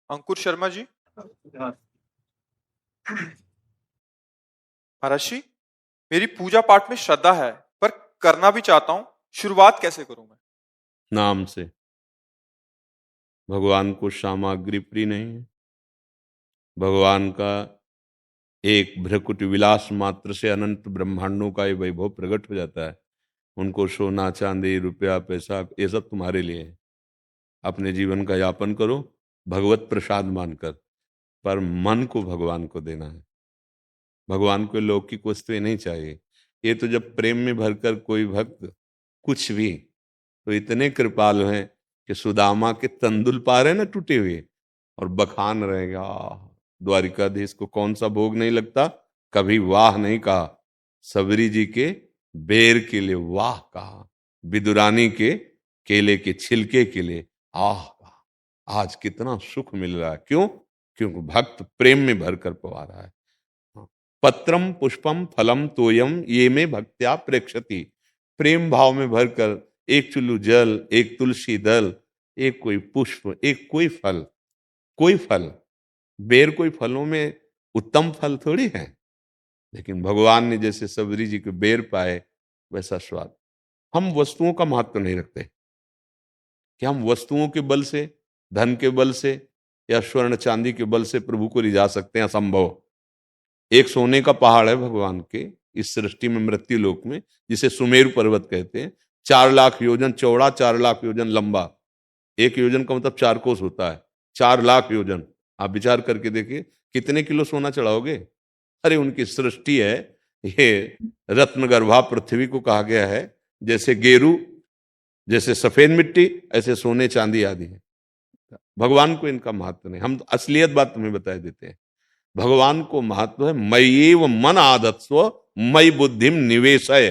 अंकुर शर्मा जी। महाराज जी, मेरी पूजा पाठ में श्रद्धा है, पर करना भी चाहता हूँ। शुरुआत कैसे करूं मैं? नाम से। भगवान को सामग्री प्रिय नहीं है। भगवान का एक भ्रकुट विलास मात्र से अनंत ब्रह्मांडों का ये वैभव प्रकट हो जाता है। उनको सोना चांदी रुपया पैसा ये सब तुम्हारे लिए है। अपने जीवन का यापन करो भगवत प्रसाद मानकर, पर मन को भगवान को देना है। भगवान को लौकिक वस्तुएं नहीं चाहिए। ये तो जब प्रेम में भरकर कोई भक्त कुछ भी, तो इतने कृपालु हैं कि सुदामा के तंदुल पा रहे ना टूटे हुए, और बखान रहेगा, द्वारिकाधीश को कौन सा भोग नहीं लगता। कभी वाह नहीं कहा, सबरी जी के बेर के लिए वाह कहा, विदुरानी के केले के छिलके के लिए आह कहा। आज कितना सुख मिल रहा है, क्यों? क्योंकि भक्त प्रेम में भरकर पवा रहा है। पत्रम पुष्पम फलम तोयम ये में भक्त्या प्रेक्षति। प्रेम भाव में भरकर एक चुल्लू जल, एक तुलसी दल, एक कोई पुष्प, एक कोई फल, कोई फल। बेर कोई फलों में उत्तम फल थोड़ी है, लेकिन भगवान ने जैसे सबरी जी के बेर पाए वैसा स्वाद। हम वस्तुओं का महत्व नहीं रखते कि हम वस्तुओं के बल से, धन के बल से या स्वर्ण चांदी के बल से प्रभु को रिझा सकते हैं। असंभव। एक सोने का पहाड़ है भगवान के इस सृष्टि में, मृत्यु लोक में, जिसे सुमेरु पर्वत कहते हैं। 4 लाख योजन चौड़ा, 4 लाख योजन लंबा। एक योजन का मतलब 4 कोस होता है। 4 लाख योजन। आप विचार करके देखिए कितने किलो सोना चढ़ाओगे। अरे उनकी सृष्टि है ये। रत्न गर्भा पृथ्वी को कहा गया है। जैसे गेरू, जैसे सफेद मिट्टी, ऐसे सोने चांदी आदि है। भगवान को इनका महत्व नहीं। हम असलियत बात तुम्हें बता देते हैं। भगवान को महत्व है मय्येव मन आदत्स्व मयि बुद्धिम निवेशय।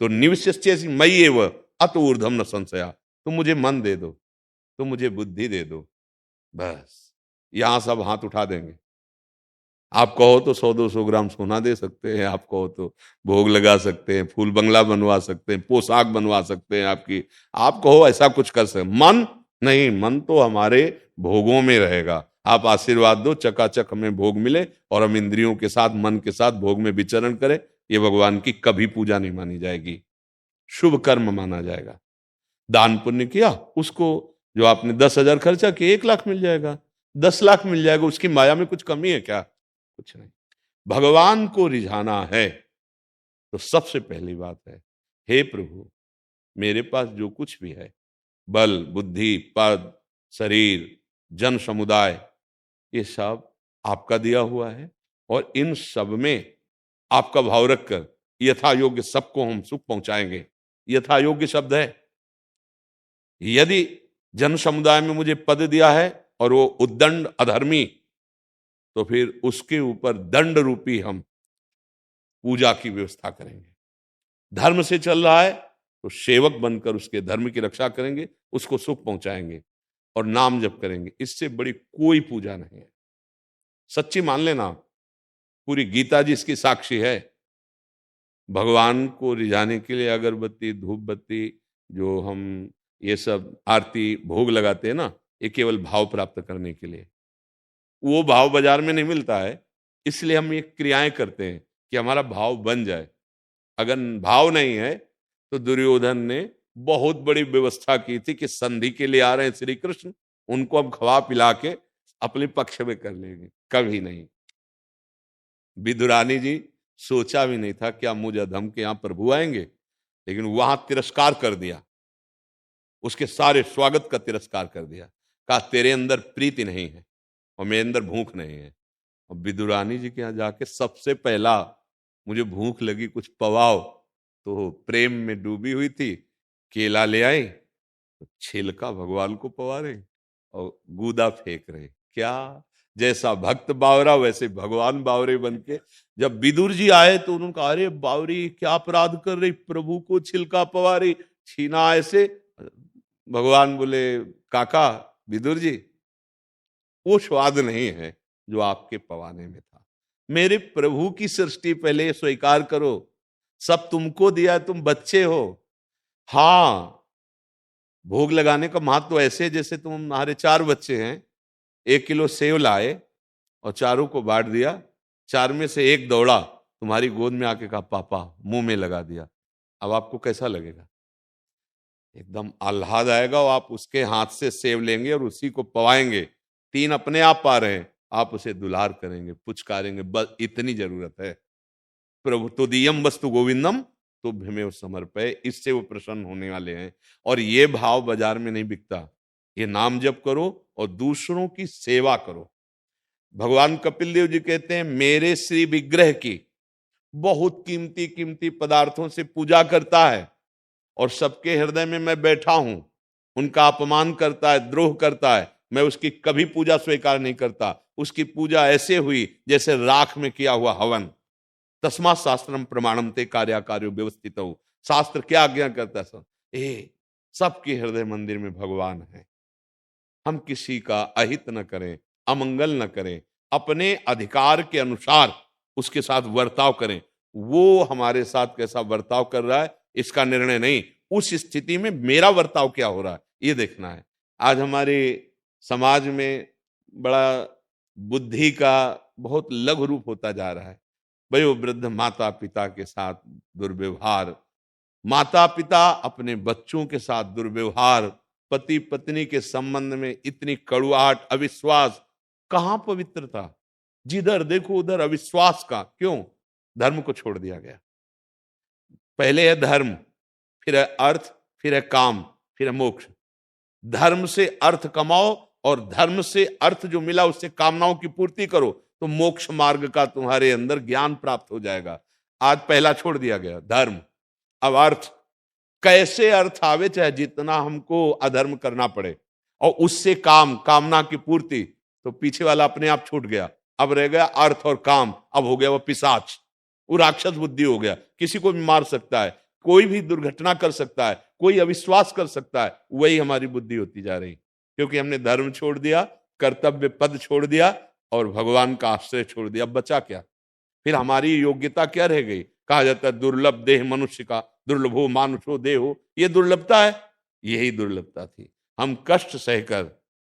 तो निविष्य मय्येव अत ऊर्ध्वम न संशया। तुम मुझे मन दे दो, तुम मुझे बुद्धि दे दो, बस यहां सब हाथ उठा देंगे। आप कहो तो 100-200 ग्राम सोना दे सकते हैं, आप कहो तो भोग लगा सकते हैं, फूल बंगला बनवा सकते हैं, पोशाक बनवा सकते हैं आपकी। आप कहो ऐसा कुछ कर सकते, मन नहीं। मन तो हमारे भोगों में रहेगा। आप आशीर्वाद दो चकाचक हमें भोग मिले और हम इंद्रियों के साथ, मन के साथ भोग में विचरण करें। ये भगवान की कभी पूजा नहीं मानी जाएगी, शुभ कर्म माना जाएगा। दान पुण्य किया, उसको जो आपने 10,000 खर्चा किया 1 लाख मिल जाएगा, 10 लाख मिल जाएगा। उसकी माया में कुछ कमी है क्या? कुछ नहीं। भगवान को रिझाना है तो सबसे पहली बात है, हे प्रभु, मेरे पास जो कुछ भी है, बल बुद्धि पद शरीर जन समुदाय, ये सब आपका दिया हुआ है। और इन सब में आपका भाव रखकर यथा योग्य सबको हम सुख पहुंचाएंगे। यथा योग्य शब्द है। यदि जन समुदाय में मुझे पद दिया है और वो उद्दंड अधर्मी, तो फिर उसके ऊपर दंड रूपी हम पूजा की व्यवस्था करेंगे। धर्म से चल रहा है तो सेवक बनकर उसके धर्म की रक्षा करेंगे, उसको सुख पहुंचाएंगे और नाम जप करेंगे। इससे बड़ी कोई पूजा नहीं है। सच्ची मान लेना, पूरी गीता जी इसकी साक्षी है। भगवान को रिझाने के लिए अगरबत्ती धूप बत्ती, जो हम ये सब आरती भोग लगाते हैं ना, ये केवल भाव प्राप्त करने के लिए। वो भाव बाजार में नहीं मिलता है, इसलिए हम ये क्रियाएं करते हैं कि हमारा भाव बन जाए। अगर भाव नहीं है तो दुर्योधन ने बहुत बड़ी व्यवस्था की थी कि संधि के लिए आ रहे हैं श्री कृष्ण, उनको अब खवा पिला के अपने पक्ष में कर लेंगे। कभी नहीं। विदुरानी जी सोचा भी नहीं था क्या मुझ अधम के यहां प्रभु आएंगे, लेकिन वहां तिरस्कार कर दिया। उसके सारे स्वागत का तिरस्कार कर दिया। कहा तेरे अंदर प्रीति नहीं है और मेरे अंदर भूख नहीं है। और विदुरानी जी के यहाँ जाके सबसे पहला, मुझे भूख लगी कुछ पवाओ, तो प्रेम में डूबी हुई थी, केला ले आई, तो छिलका भगवान को पवा रहे और गूदा फेंक रहे। क्या जैसा भक्त बावरा वैसे भगवान बावरे बन के। जब विदुर जी आए तो उन्होंने कहा अरे बावरी क्या अपराध कर रही, प्रभु को छिलका पवा रही, छीना ऐसे। भगवान बोले काका विदुर जी, वो स्वाद नहीं है जो आपके पवाने में था। मेरे प्रभु की सृष्टि पहले स्वीकार करो। सब तुमको दिया, तुम बच्चे हो। हाँ, भोग लगाने का महत्व ऐसे जैसे तुम्हारे 4 बच्चे हैं, 1 किलो सेव लाए और चारों को बांट दिया, 4 में से एक दौड़ा, तुम्हारी गोद में आके कहा पापा, मुंह में लगा दिया, अब आपको कैसा लगेगा? एकदम आह्लाद आएगा और आप उसके हाथ से सेव लेंगे और उसी को पवाएंगे। 3 अपने आप पा रहे हैं, आप उसे दुलार करेंगे, पुचकारेंगे, बस इतनी जरूरत है। प्रभु तुदीयम वस्तु गोविंदम तो भीमेव समर्पय, इससे वो प्रसन्न होने वाले हैं। और ये भाव बाजार में नहीं बिकता। ये नाम जप करो और दूसरों की सेवा करो। भगवान कपिल देव जी कहते हैं, मेरे श्री विग्रह की बहुत कीमती कीमती पदार्थों से पूजा करता है और सबके हृदय में मैं बैठा हूं, उनका अपमान करता है, द्रोह करता है, मैं उसकी कभी पूजा स्वीकार नहीं करता। उसकी पूजा ऐसे हुई जैसे राख में किया हुआ हवन। तस्मात् शास्त्रम प्रमाणम ते कार्याकार्यो व्यवस्थित हो। शास्त्र क्या आज्ञा करता है? सबके हृदय मंदिर में भगवान है। हम किसी का अहित न करें, अमंगल न करें, अपने अधिकार के अनुसार उसके साथ वर्ताव करें। वो हमारे साथ कैसा वर्ताव कर रहा है इसका निर्णय नहीं, उस स्थिति में मेरा वर्ताव क्या हो रहा है ये देखना है। आज हमारे समाज में बड़ा बुद्धि का बहुत लघु रूप होता जा रहा है। वयोवृद्ध माता पिता के साथ दुर्व्यवहार, माता पिता अपने बच्चों के साथ दुर्व्यवहार, पति पत्नी के संबंध में इतनी कड़ुआहट, अविश्वास, कहां पवित्रता? जिधर देखो उधर अविश्वास का। क्यों? धर्म को छोड़ दिया गया। पहले है धर्म, फिर है अर्थ, फिर है काम, फिर है मोक्ष। धर्म से अर्थ कमाओ और धर्म से अर्थ जो मिला उससे कामनाओं की पूर्ति करो तो मोक्ष मार्ग का तुम्हारे अंदर ज्ञान प्राप्त हो जाएगा। आज पहला छोड़ दिया गया धर्म, अब अर्थ। कैसे अर्थ आवे, चाहे जितना हमको अधर्म करना पड़े, और उससे काम, कामना की पूर्ति, तो पीछे वाला अपने आप छूट गया। अब रह गया अर्थ और काम। अब हो गया वो पिशाच, वो राक्षस बुद्धि हो गया। किसी को भी मार सकता है, कोई भी दुर्घटना कर सकता है, कोई अविश्वास कर सकता है। वही हमारी बुद्धि होती जा रही, क्योंकि हमने धर्म छोड़ दिया, कर्तव्य पद छोड़ दिया और भगवान का आश्रय छोड़ दिया। अब बचा क्या? फिर हमारी योग्यता क्या रह गई? कहा जाता है दुर्लभ देह मनुष्य का, दुर्लभो मानुषो देहो। ये दुर्लभता है, यही दुर्लभता थी। हम कष्ट सहकर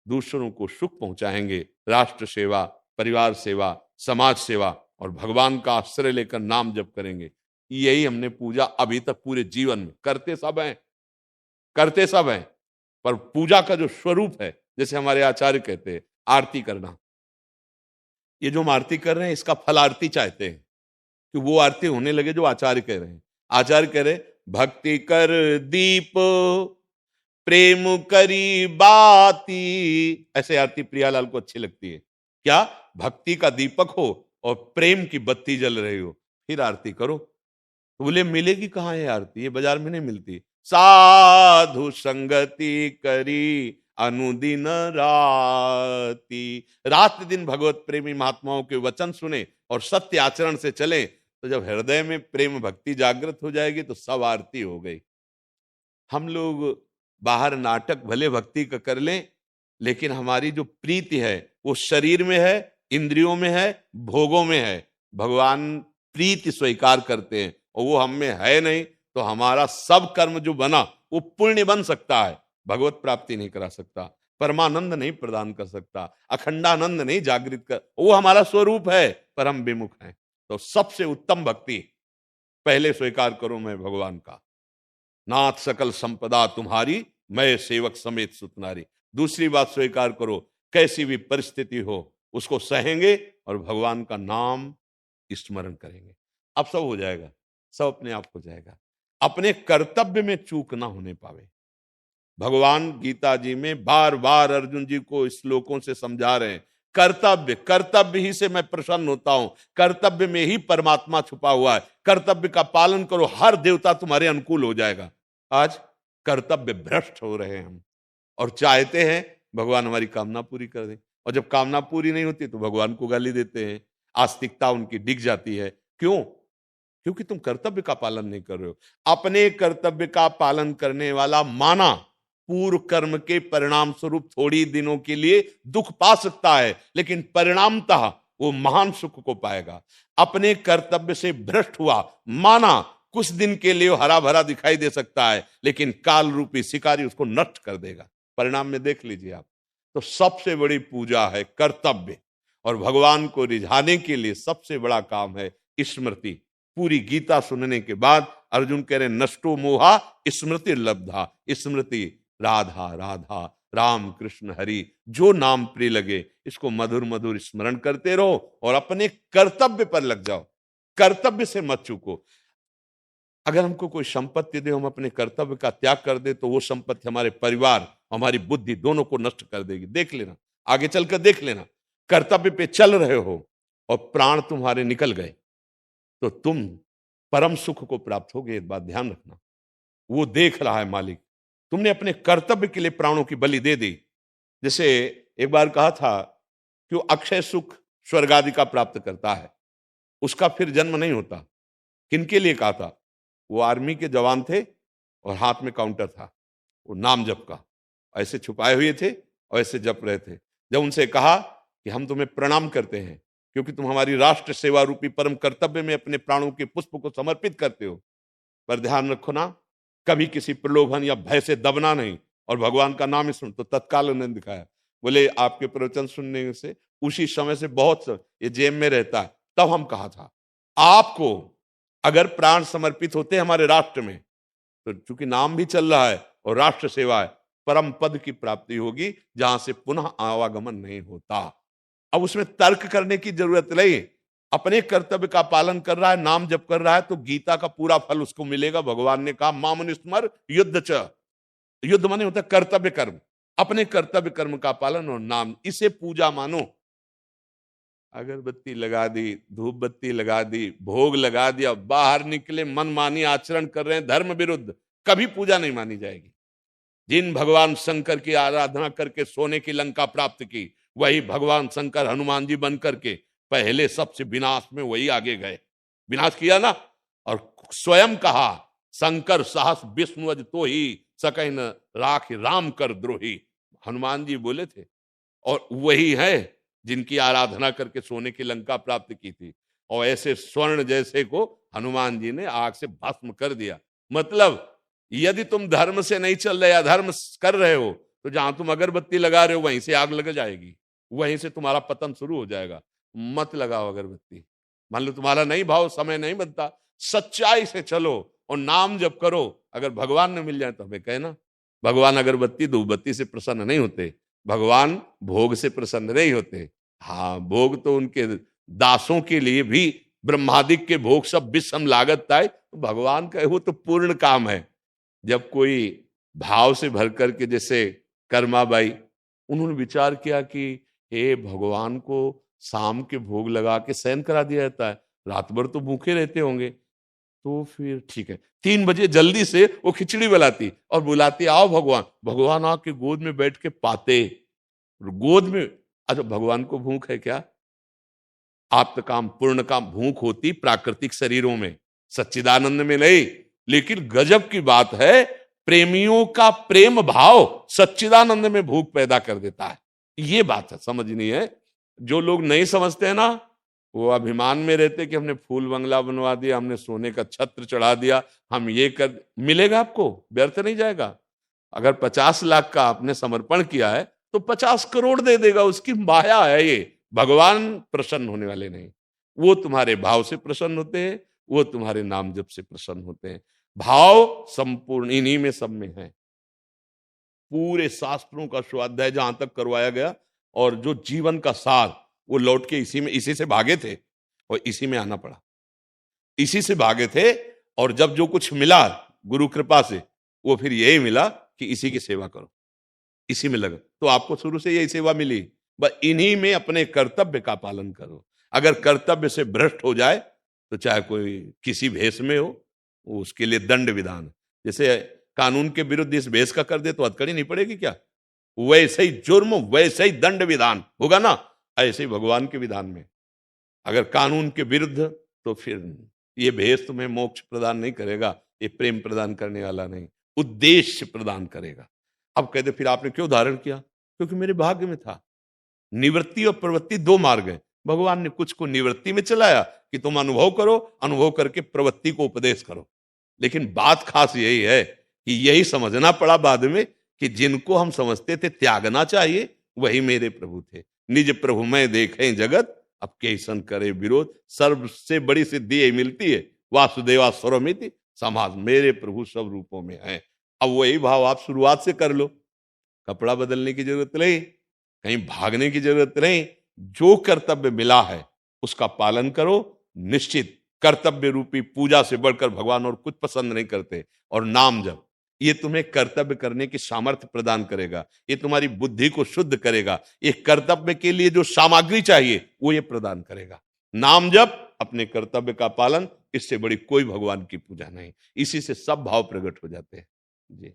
दूसरों को सुख पहुंचाएंगे, राष्ट्र सेवा, परिवार सेवा, समाज सेवा और भगवान का आश्रय लेकर नाम जप करेंगे। यही हमने पूजा अभी तक पूरे जीवन में करते सब हैं, करते सब हैं। पर पूजा का जो स्वरूप है, जैसे हमारे आचार्य कहते हैं, आरती करना। ये जो हम आरती कर रहे हैं इसका फल आरती चाहते हैं कि वो आरती होने लगे जो आचार्य कह रहे हैं। आचार्य कह रहे भक्ति कर दीप प्रेम करी बाती। ऐसे आरती प्रियालाल को अच्छी लगती है। क्या? भक्ति का दीपक हो और प्रेम की बत्ती जल रही हो, फिर आरती करो। तो बोले मिलेगी कहाँ है आरती? ये बाजार में नहीं मिलती। साधु संगति करी अनुदिन राती। रात दिन भगवत प्रेमी महात्माओं के वचन सुने और सत्य आचरण से चले, तो जब हृदय में प्रेम भक्ति जागृत हो जाएगी तो सब आरती हो गई। हम लोग बाहर नाटक भले भक्ति का कर लें, लेकिन हमारी जो प्रीति है वो शरीर में है, इंद्रियों में है, भोगों में है। भगवान प्रीति स्वीकार करते हैं और वो हम में है नहीं, तो हमारा सब कर्म जो बना वो पुण्य बन सकता है, भगवत प्राप्ति नहीं करा सकता, परमानंद नहीं प्रदान कर सकता, अखंडानंद नहीं जागृत कर। वो हमारा स्वरूप है पर हम विमुख हैं। तो सबसे उत्तम भक्ति पहले स्वीकार करो, मैं भगवान का नाथ सकल संपदा तुम्हारी, मैं सेवक समेत सुतनारी। दूसरी बात स्वीकार करो, कैसी भी परिस्थिति हो उसको सहेंगे और भगवान का नाम स्मरण करेंगे। अब सब हो जाएगा, सब अपने आप हो जाएगा। अपने कर्तव्य में चूक ना होने पावे। भगवान गीता जी में बार बार अर्जुन जी को श्लोकों से समझा रहे हैं, कर्तव्य, कर्तव्य ही से मैं प्रसन्न होता हूं, कर्तव्य में ही परमात्मा छुपा हुआ है। कर्तव्य का पालन करो, हर देवता तुम्हारे अनुकूल हो जाएगा। आज कर्तव्य भ्रष्ट हो रहे हैं हम और चाहते हैं भगवान हमारी कामना पूरी कर दे, और जब कामना पूरी नहीं होती तो भगवान को गाली देते हैं। आस्तिकता उनकी डिग जाती है। क्यों? क्योंकि तुम कर्तव्य का पालन नहीं कर रहे हो। अपने कर्तव्य का पालन करने वाला माना पूर्व कर्म के परिणाम स्वरूप थोड़ी दिनों के लिए दुख पा सकता है, लेकिन परिणामतः वो महान सुख को पाएगा। अपने कर्तव्य से भ्रष्ट हुआ माना कुछ दिन के लिए हरा भरा दिखाई दे सकता है, लेकिन काल रूपी शिकारी उसको नष्ट कर देगा। परिणाम में देख लीजिए आप। तो सबसे बड़ी पूजा है कर्तव्य, और भगवान को रिझाने के लिए सबसे बड़ा काम है स्मृति। पूरी गीता सुनने के बाद अर्जुन कह रहे नष्टो मोहा स्मृति लब्धा, स्मृति राधा राधा राम कृष्ण हरि, जो नाम प्रिय लगे इसको मधुर मधुर स्मरण करते रहो और अपने कर्तव्य पर लग जाओ, कर्तव्य से मत चूको। अगर हमको कोई संपत्ति दे, हम अपने कर्तव्य का त्याग कर दे, तो वो संपत्ति हमारे परिवार, हमारी बुद्धि दोनों को नष्ट कर देगी। देख लेना, आगे चलकर देख लेना, कर्तव्य पे चल रहे हो और प्राण तुम्हारे निकल गए तो तुम परम सुख को प्राप्त होगे। एक बात ध्यान रखना, वो देख रहा है मालिक, तुमने अपने कर्तव्य के लिए प्राणों की बलि दे दी। जैसे एक बार कहा था कि वो अक्षय सुख स्वर्ग आदि का प्राप्त करता है, उसका फिर जन्म नहीं होता। किनके लिए कहा था? वो आर्मी के जवान थे और हाथ में काउंटर था, वो नाम जप का ऐसे छुपाए हुए थे और ऐसे जप रहे थे। जब उनसे कहा कि हम तुम्हें प्रणाम करते हैं क्योंकि तुम हमारी राष्ट्र सेवा रूपी परम कर्तव्य में अपने प्राणों के पुष्प को समर्पित करते हो, पर ध्यान रखो ना, कभी किसी प्रलोभन या भय से दबना नहीं और भगवान का नाम ही सुन। तो तत्काल उन्होंने दिखाया, बोले आपके प्रवचन सुनने से उसी समय से बहुत ये जेब में रहता है। तब हम कहा था आपको अगर प्राण समर्पित होते हमारे राष्ट्र में, तो चूंकि नाम भी चल रहा है और राष्ट्र सेवा है, परम पद की प्राप्ति होगी जहां से पुनः आवागमन नहीं होता। अब उसमें तर्क करने की जरूरत नहीं, अपने कर्तव्य का पालन कर रहा है, नाम जप कर रहा है, तो गीता का पूरा फल उसको मिलेगा। भगवान ने कहा मामनुस्मर युद्ध च, युद्ध माने होता है कर्तव्य कर्म, अपने कर्तव्य कर्म का पालन और नाम, इसे पूजा मानो। अगरबत्ती लगा दी, धूप बत्ती लगा दी, भोग लगा दिया, बाहर निकले मनमानी आचरण कर रहे हैं धर्म विरुद्ध, कभी पूजा नहीं मानी जाएगी। जिन भगवान शंकर की आराधना करके सोने की लंका प्राप्त की, वही भगवान शंकर हनुमान जी बन करके पहले सबसे विनाश में वही आगे गए, विनाश किया ना। और स्वयं कहा शंकर साहस विष्णुअज तो ही सकई न राख राम कर द्रोही, हनुमान जी बोले थे। और वही है जिनकी आराधना करके सोने की लंका प्राप्त की थी, और ऐसे स्वर्ण जैसे को हनुमान जी ने आग से भस्म कर दिया। मतलब यदि तुम धर्म से नहीं चल रहे, अधर्म कर रहे हो, तो जहां तुम अगरबत्ती लगा रहे हो वहीं से आग लग जाएगी, वहीं से तुम्हारा पतन शुरू हो जाएगा। मत लगाओ अगरबत्ती। मान लो तुम्हारा नहीं भाव, समय नहीं बनता, सच्चाई से चलो और नाम जप करो। अगर भगवान ने मिल जाए तो हमें कहना। भगवान अगरबत्ती धूपबत्ती से प्रसन्न नहीं होते, भगवान भोग से प्रसन्न नहीं होते। हाँ, भोग तो उनके दासों के लिए भी ब्रह्मादिक के भोग सब विषम लागत है, तो भगवान का वो तो पूर्ण काम है। जब कोई भाव से भर करके, जैसे कर्माबाई, उन्होंने विचार किया कि हे भगवान को शाम के भोग लगा के शयन करा दिया जाता है, रात भर तो भूखे रहते होंगे, तो फिर ठीक है 3 बजे जल्दी से वो खिचड़ी बनाती और बुलाती, आओ भगवान। भगवान आके गोद में बैठ के पाते, गोद में। अच्छा, भगवान को भूख है क्या? आप्त काम पूर्ण काम भूख होती प्राकृतिक शरीरों में, सच्चिदानंद में नहीं। लेकिन गजब की बात है, प्रेमियों का प्रेम भाव सच्चिदानंद में भूख पैदा कर देता है। ये बात है, समझनी है। जो लोग नहीं समझते हैं ना, वो अभिमान में रहते कि हमने फूल बंगला बनवा दिया, हमने सोने का छत्र चढ़ा दिया, हम ये कर, मिलेगा आपको, व्यर्थ नहीं जाएगा। अगर 50 लाख का आपने समर्पण किया है तो 50 करोड़ दे देगा, उसकी माया है ये। भगवान प्रसन्न होने वाले नहीं, वो तुम्हारे भाव से प्रसन्न होते हैं, वो तुम्हारे नाम जप से प्रसन्न होते हैं। भाव संपूर्ण इन्हीं में सब में है। पूरे शास्त्रों का स्वाध्याय जहां तक करवाया गया, और जो जीवन का सार, वो लौट के इसी से भागे थे और इसी में आना पड़ा, इसी से भागे थे। और जब जो कुछ मिला गुरु कृपा से, वो फिर यही मिला कि इसी की सेवा करो, इसी में लगा। तो आपको शुरू से यही सेवा मिली, बस इन्हीं में अपने कर्तव्य का पालन करो। अगर कर्तव्य से भ्रष्ट हो जाए तो चाहे कोई किसी भेष में हो, उसके लिए दंड विधान। जैसे कानून के विरुद्ध इस भेष का कर दे तो हथकड़ी नहीं पड़ेगी क्या? वैसे ही जुर्म, वैसे ही दंड विधान होगा ना, ऐसे ही भगवान के विधान में। अगर कानून के विरुद्ध, तो फिर ये भेष तुम्हें मोक्ष प्रदान नहीं करेगा, ये प्रेम प्रदान करने वाला नहीं, उद्देश्य प्रदान करेगा। अब कहते फिर आपने क्यों धारण किया? क्योंकि मेरे भाग्य में था। निवृत्ति और प्रवृत्ति 2 मार्ग है। भगवान ने कुछ को निवृत्ति में चलाया कि तुम अनुभव करो, अनुभव करके प्रवृत्ति को उपदेश करो। लेकिन बात खास यही है कि यही समझना पड़ा बाद में कि जिनको हम समझते थे त्यागना चाहिए, वही मेरे प्रभु थे। निज प्रभु मैं देखें जगत, अब कैसन करे विरोध। सर्व से बड़ी सिद्धि यही मिलती है, वासुदेवा स्वरमिति समाज। मेरे प्रभु सब रूपों में है। अब वही भाव आप शुरुआत से कर लो, कपड़ा बदलने की जरूरत नहीं, कहीं भागने की जरूरत नहीं। जो कर्तव्य मिला है उसका पालन करो। निश्चित कर्तव्य रूपी पूजा से बढ़कर भगवान और कुछ पसंद नहीं करते। और नाम जप, ये तुम्हें कर्तव्य करने की सामर्थ्य प्रदान करेगा, ये तुम्हारी बुद्धि को शुद्ध करेगा, ये कर्तव्य के लिए जो सामग्री चाहिए वो ये प्रदान करेगा। नाम जप, अपने कर्तव्य का पालन, इससे बड़ी कोई भगवान की पूजा नहीं। इसी से सब भाव प्रकट हो जाते हैं जी।